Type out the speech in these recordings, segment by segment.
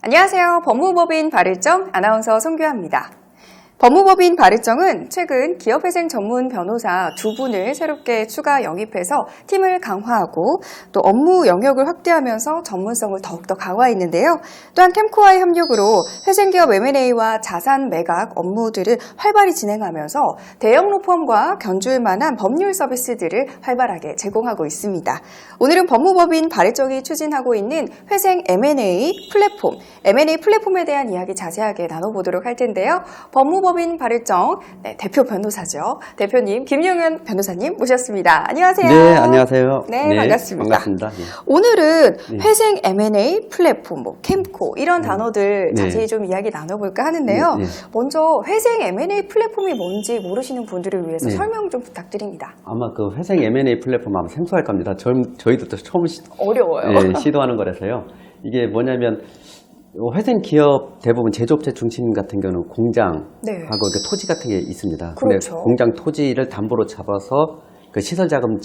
안녕하세요. 법무법인 발일정 아나운서 송규아입니다. 법무법인 발일정은 최근 기업회생 전문 변호사 2분을 새롭게 추가 영입해서 팀을 강화하고 또 업무 영역을 확대하면서 전문성을 더욱더 강화했는데요. 또한 캠코와의 협력으로 회생기업 M&A와 자산 매각 업무들을 활발히 진행하면서 대형 로펌과 견줄 만한 법률 서비스들을 활발하게 제공하고 있습니다. 오늘은 법무법인 발일정이 추진하고 있는 회생 M&A 플랫폼, M&A 플랫폼에 대한 이야기 자세하게 나눠보도록 할 텐데요. 법무법인 발일정 대표 변호사죠. 대표님 김용현 변호사님 모셨습니다. 안녕하세요. 네, 안녕하세요. 네, 반갑습니다. 반갑습니다. 네. 오늘은 회생 M&A 플랫폼, 캠코 이런 단어들 네. 자세히 좀 이야기 나눠볼까 하는데요. 네. 먼저 회생 M&A 플랫폼이 뭔지 모르시는 분들을 위해서 네. 설명 좀 부탁드립니다. 아마 그 회생 M&A 플랫폼 아마 생소할 겁니다. 저희도 또 처음 어려워요. 시도하는 거라서요. 이게 뭐냐면 회생 기업 대부분 제조업체 중심 같은 경우는 공장하고 네. 이렇게 토지 같은 게 있습니다. 그렇죠. 근데 공장 토지를 담보로 잡아서 그 시설자금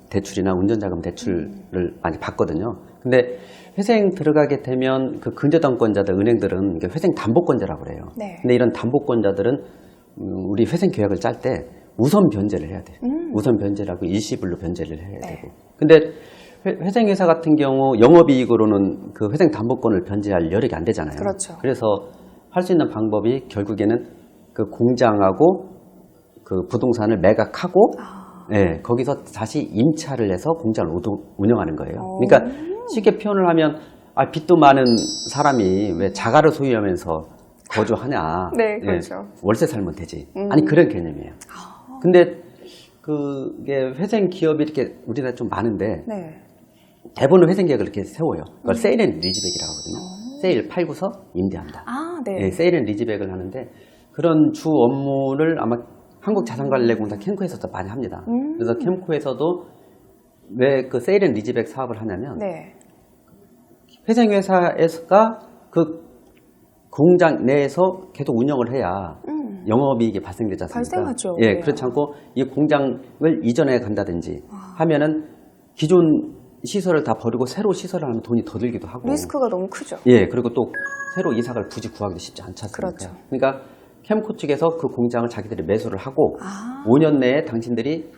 대출이나 운전자금 대출을 많이 받거든요. 근데 회생 들어가게 되면 그 근저당권자들, 은행들은 이게 회생 담보권자라고 그래요. 네. 근데 이런 담보권자들은 우리 회생 계획을 짤 때 우선 변제를 해야 돼요. 우선 변제라고 일시불로 변제를 해야 네. 되고. 근데 회생회사 같은 경우 영업이익으로는 그 회생 담보권을 변제할 여력이 안 되잖아요. 그렇죠. 그래서 할 수 있는 방법이 결국에는 그 공장하고 그 부동산을 매각하고 예, 거기서 다시 임차를 해서 공장을 운영하는 거예요. 그러니까 쉽게 표현을 하면 빚도 많은 사람이 왜 자가를 소유하면서 거주하냐. 네, 그렇죠. 예, 월세 살면 되지. 아니 그런 개념이에요. 근데 그게 회생 기업이 이렇게 우리나라에 좀 많은데 네. 대부분 회생 계획을 이렇게 세워요. 그걸 세일 앤 리즈백이라고 하거든요. 세일 팔고서 임대한다. 네. 예, 세일 앤 리즈백을 하는데 그런 주 업무를 아마 한국자산관리공사 캠코에서도 많이 합니다. 그래서 캠코에서도 왜 그 세일 앤 리즈백 사업을 하냐면 네. 회생회사가 그 공장 내에서 계속 운영을 해야 영업이익이 발생되지 않습니까? 발생하죠. 예, 네. 그렇지 않고 이 공장을 이전해 간다든지 하면은 기존 시설을 다 버리고 새로 시설을 하면 돈이 더 들기도 하고. 리스크가 너무 크죠. 예, 그리고 또 새로 이사가를 굳이 구하기도 쉽지 않지 않습니까? 그렇죠. 그러니까 캠코 측에서 그 공장을 자기들이 매수를 하고 5년 내에 당신들이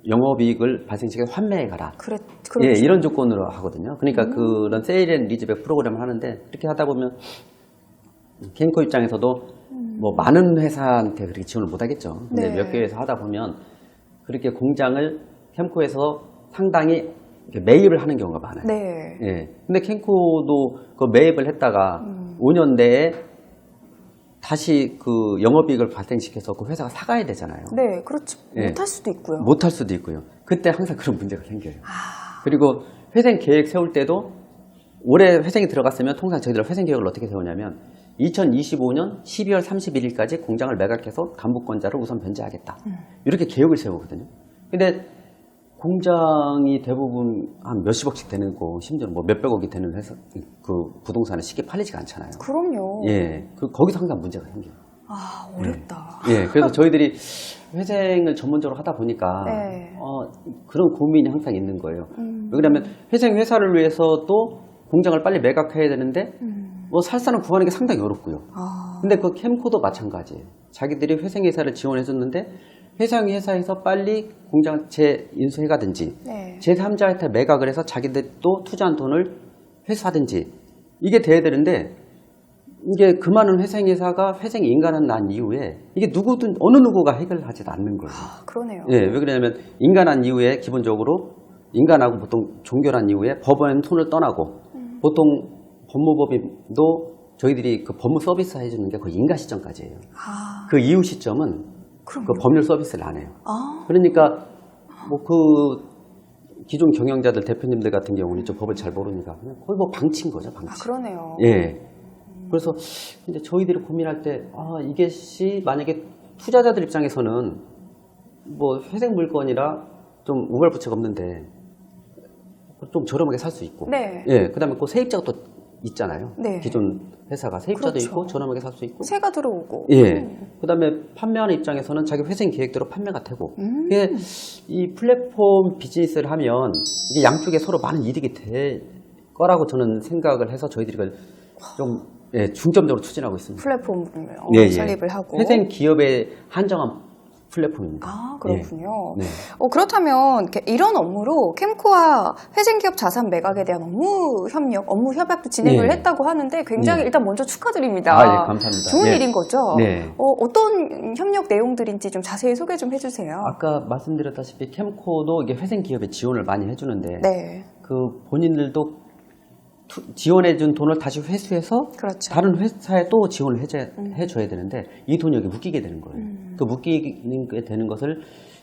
영업이익을 발생시켜서 환매해 가라. 그렇죠. 예, 이런 조건으로 하거든요. 그러니까 그런 세일 앤 리즈백 프로그램을 하는데 이렇게 하다 보면 캠코 입장에서도 뭐 많은 회사한테 그렇게 지원을 못 하겠죠. 근데 네. 몇 개에서 하다 보면 그렇게 공장을 캠코에서 상당히 이렇게 매입을 하는 경우가 많아요. 네. 예. 근데 캠코도 그 매입을 했다가 5년 내에 다시 그 영업이익을 발생시켜서 그 회사가 사가야 되잖아요. 네, 그렇죠. 예. 못할 수도 있고요. 못할 수도 있고요. 그때 항상 그런 문제가 생겨요. 그리고 회생 계획 세울 때도 올해 회생이 들어갔으면 통상 저희들 회생 계획을 어떻게 세우냐면 2025년 12월 31일까지 공장을 매각해서 담보권자를 우선 변제하겠다. 이렇게 계획을 세우거든요. 근데 공장이 대부분 한 몇십억씩 되는 거, 심지어 뭐 몇백억이 되는 회사, 그 부동산을 쉽게 팔리지가 않잖아요. 그럼요. 예. 거기서 항상 문제가 생겨요. 어렵다. 예. 그래서 저희들이 회생을 전문적으로 하다 보니까, 네. 그런 고민이 항상 있는 거예요. 왜냐하면 회생 회사를 위해서도 공장을 빨리 매각해야 되는데, 뭐 살사는 구하는 게 상당히 어렵고요. 근데 그 캠코도 마찬가지예요. 자기들이 회생 회사를 지원해 줬는데, 회생 회사에서 빨리 공장을 재인수해 가든지, 네. 제3자한테 매각을 해서 자기들도 투자한 돈을 회수하든지, 이게 돼야 되는데, 이게 그 많은 회생 회사가 회생 인간은 난 이후에 이게 누구든 어느 누구가 해결하지도 않는 거예요. 그러네요. 예, 왜 그러냐면 인간한 이후에 기본적으로 인간하고 보통 종결한 이후에 법원은 손을 떠나고 보통 법무법인도 저희들이 그 법무 서비스 해주는 게 거의 인가 시점까지예요. 그 이후 시점은 그 법률 서비스를 안 해요. 그러니까 뭐 그 기존 경영자들 대표님들 같은 경우는 저 법을 잘 모르니까 그냥 거의 뭐 방치인 거죠, 방치. 그러네요. 예. 그래서 근데 저희들이 고민할 때 이게 만약에 투자자들 입장에서는 뭐 회생 물건이라 좀 우발부채가 없는데 좀 저렴하게 살 수 있고, 네. 예, 그다음에 그 세입자가 또 있잖아요. 네. 기존 회사가 세입자도 그렇죠. 있고 저렴하게 살 수 있고, 새가 들어오고. 예, 그다음에 판매하는 입장에서는 자기 회생 계획대로 판매가 되고, 이게 이 플랫폼 비즈니스를 하면 이게 양쪽에 서로 많은 이득이 될 거라고 저는 생각을 해서 저희들이 이걸 좀 중점적으로 추진하고 있습니다. 플랫폼을 설립을 하고. 회생 기업에 한정한 플랫폼입니다. 아, 그렇군요. 네. 그렇다면 이런 업무로 캠코와 회생기업 자산 매각에 대한 업무 협약도 진행을 네. 했다고 하는데 굉장히 일단 먼저 축하드립니다. 아, 예, 감사합니다. 좋은 예. 일인 거죠? 네. 어떤 협력 내용들인지 좀 자세히 소개 좀 해주세요. 아까 말씀드렸다시피 캠코도 이게 회생 기업에 지원을 많이 해주는데 네. 그 본인들도 지원해준 돈을 다시 회수해서 그렇죠. 다른 회사에 또 지원을 해줘야 되는데 이 돈이 여기 묶이게 되는 거예요. 그 묶이게 되는 것을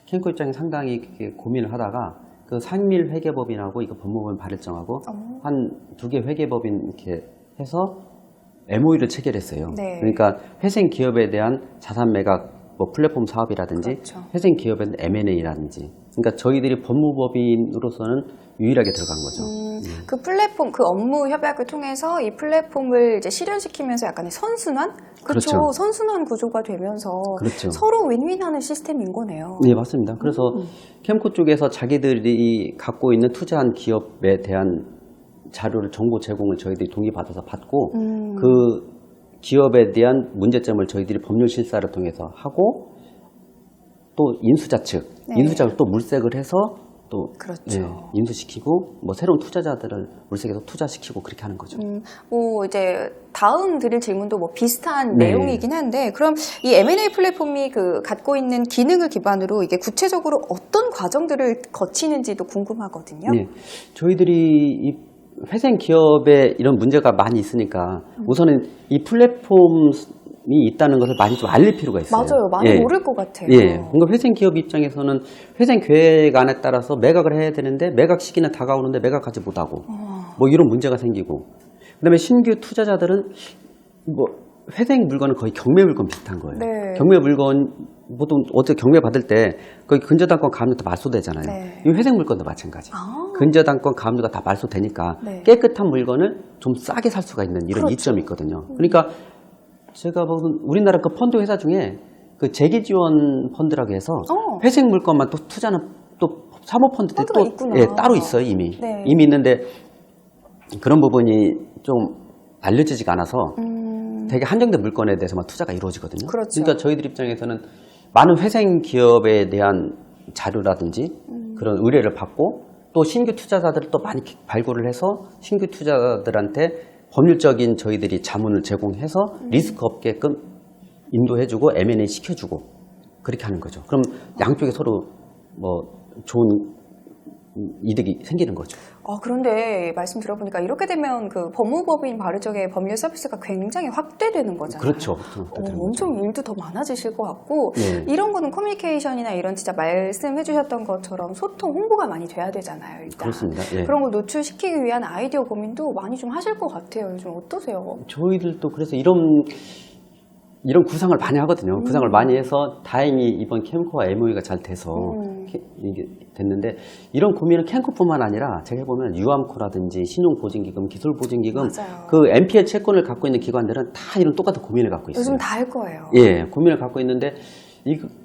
캠코 입장에 상당히 고민을 하다가 그 상밀 회계법인하고 이거 법무법인 발의정하고 한 2개 회계법인 이렇게 해서 MOU를 체결했어요. 네. 그러니까 회생 기업에 대한 자산 매각 뭐 플랫폼 사업이라든지 그렇죠. 회생 기업에 대한 M&A라든지 그러니까 저희들이 법무법인으로서는 유일하게 들어간 거죠. 그 플랫폼, 그 업무 협약을 통해서 이 플랫폼을 이제 실현시키면서 약간의 선순환? 그렇죠. 그렇죠. 선순환 구조가 되면서 그렇죠. 서로 윈윈하는 시스템인 거네요. 네, 맞습니다. 그래서 캠코 쪽에서 자기들이 갖고 있는 투자한 기업에 대한 자료를 정보 제공을 저희들이 동의받아서 받고 그 기업에 대한 문제점을 저희들이 법률 실사를 통해서 하고 또 인수자 측, 네. 인수자를 또 물색을 해서 또 그렇죠. 인수시키고 뭐 새로운 투자자들을 물색해서 투자시키고 그렇게 하는 거죠. 뭐 이제 다음 드릴 질문도 뭐 비슷한 네. 내용이긴 한데 그럼 이 M&A 플랫폼이 그 갖고 있는 기능을 기반으로 이게 구체적으로 어떤 과정들을 거치는지도 궁금하거든요. 네, 저희들이 이 회생 기업에 이런 문제가 많이 있으니까 우선은 이 플랫폼이 있다는 것을 많이 좀 알릴 필요가 있어요. 맞아요. 많이 모를 것 같아요. 예, 뭔가 회생 기업 입장에서는 회생 계획안에 따라서 매각을 해야 되는데 매각 시기는 다가오는데 매각하지 못하고 뭐 이런 문제가 생기고 그다음에 신규 투자자들은 뭐 회생 물건은 거의 경매 물건 비슷한 거예요. 네. 경매 물건 보통 어떻게 경매 받을 때 거의 근저당권 가압류 다 말소되잖아요. 네. 이 회생 물건도 마찬가지. 근저당권 가압류가 다 말소되니까 네. 깨끗한 물건을 좀 싸게 살 수가 있는 이런 그렇죠. 이점이 있거든요. 그러니까 제가 보면 우리나라 그 펀드 회사 중에 그 재기 지원 펀드라고 해서 회생 물건만 또 투자는 또 사모펀드들이 펀드가 또 있구나. 따로 있어요 이미. 네. 이미 있는데 그런 부분이 좀 알려지지가 않아서 되게 한정된 물건에 대해서만 투자가 이루어지거든요. 그렇죠. 그러니까 저희들 입장에서는 많은 회생 기업에 대한 자료라든지 그런 의뢰를 받고 또 신규 투자자들을 또 많이 발굴을 해서 신규 투자자들한테 법률적인 저희들이 자문을 제공해서 리스크 없게끔 인도해주고 M&A 시켜주고 그렇게 하는 거죠. 그럼 양쪽에 서로 뭐 좋은 이득이 생기는 거죠. 그런데 말씀 들어보니까 이렇게 되면 그 법무법인 발의적의 법률 서비스가 굉장히 확대되는 거잖아요. 그렇죠. 엄청 일도 더 많아지실 것 같고 네. 이런 거는 커뮤니케이션이나 이런 진짜 말씀해 주셨던 것처럼 소통, 홍보가 많이 돼야 되잖아요. 일단. 그렇습니다. 예. 그런 걸 노출시키기 위한 아이디어 고민도 많이 좀 하실 것 같아요. 요즘 어떠세요? 저희들도 그래서 이런 구상을 많이 하거든요. 구상을 많이 해서 다행히 이번 캠코와 MOU가 잘 돼서 이게 됐는데 이런 고민은 캠코뿐만 아니라 제가 보면 유암코라든지 신용보증기금, 기술보증기금 맞아요. 그 NPL 채권을 갖고 있는 기관들은 다 이런 똑같은 고민을 갖고 있어요. 요즘 다 할 거예요. 예, 고민을 갖고 있는데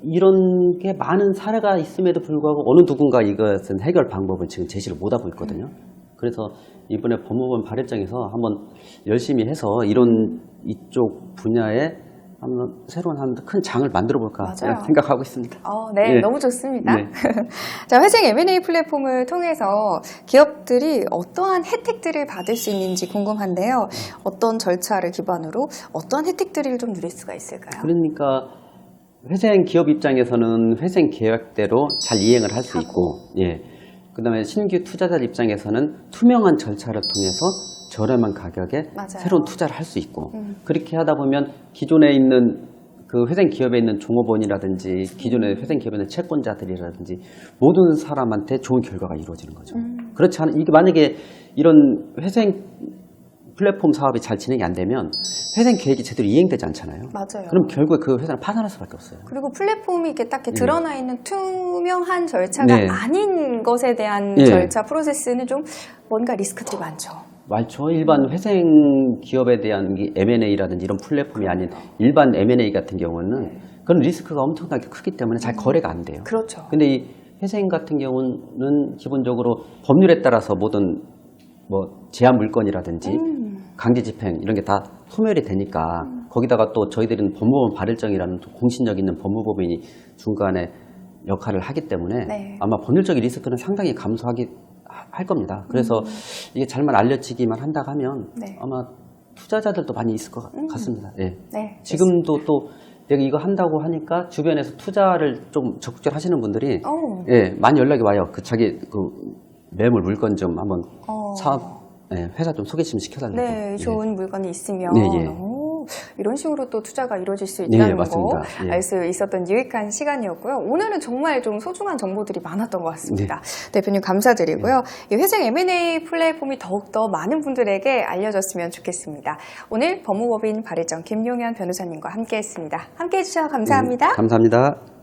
이런 게 많은 사례가 있음에도 불구하고 어느 누군가 이것은 해결 방법을 지금 제시를 못하고 있거든요. 그래서 이번에 법무법인 발의장에서 한번 열심히 해서 이쪽 분야에 한번 새로운 큰 장을 만들어 볼까 생각하고 있습니다. 네, 예. 너무 좋습니다. 네. 자, 회생 M&A 플랫폼을 통해서 기업들이 어떠한 혜택들을 받을 수 있는지 궁금한데요. 어떤 절차를 기반으로 어떠한 혜택들을 좀 누릴 수가 있을까요? 그러니까 회생 기업 입장에서는 회생 계획대로 잘 이행을 할 수 있고, 예. 그다음에 신규 투자자 입장에서는 투명한 절차를 통해서 저렴한 가격에 맞아요. 새로운 투자를 할 수 있고 그렇게 하다 보면 기존에 있는 그 회생 기업에 있는 종업원이라든지 기존의 회생 기업에 있는 채권자들이라든지 모든 사람한테 좋은 결과가 이루어지는 거죠. 그렇지 않은 이게 만약에 이런 회생 플랫폼 사업이 잘 진행이 안 되면 회생 계획이 제대로 이행되지 않잖아요. 맞아요. 그럼 결국에 그 회사는 파산할 수밖에 없어요. 그리고 플랫폼이 이렇게 딱 이렇게 드러나 있는 투명한 절차가 네. 아닌 것에 대한 네. 절차 프로세스는 좀 뭔가 리스크들이 많죠. 많죠. 일반 회생 기업에 대한 M&A라든지 이런 플랫폼이 아닌 일반 M&A 같은 경우는 그런 리스크가 엄청나게 크기 때문에 잘 거래가 안 돼요. 그렇죠. 근데 이 회생 같은 경우는 기본적으로 법률에 따라서 모든 뭐 제한 물건이라든지 강제 집행 이런 게 다 소멸이 되니까 거기다가 또 저희들은 법무법인 발일정이라는 또 공신력 있는 법무법인이 중간에 역할을 하기 때문에 네. 아마 법률적 리스크는 상당히 할 겁니다. 그래서 이게 잘만 알려지기만 한다 하면 네. 아마 투자자들도 많이 있을 것 같습니다. 예. 네, 지금도 또 내가 이거 한다고 하니까 주변에서 투자를 좀 적극적으로 하시는 분들이 오. 예, 많이 연락이 와요. 그 자기 그 매물 물건 좀 한번 사업 회사 좀 소개 좀 시켜달라고. 네, 좋은 물건이 있으면 네, 예. 이런 식으로 또 투자가 이루어질 수 네, 있다는 맞습니다. 거 예. 알 수 있었던 유익한 시간이었고요. 오늘은 정말 좀 소중한 정보들이 많았던 것 같습니다. 대표님 감사드리고요. 이 회생 M&A 플랫폼이 더욱더 많은 분들에게 알려졌으면 좋겠습니다. 오늘 법무법인 발일정 김용현 변호사님과 함께했습니다. 함께해 주셔서 감사합니다. 감사합니다.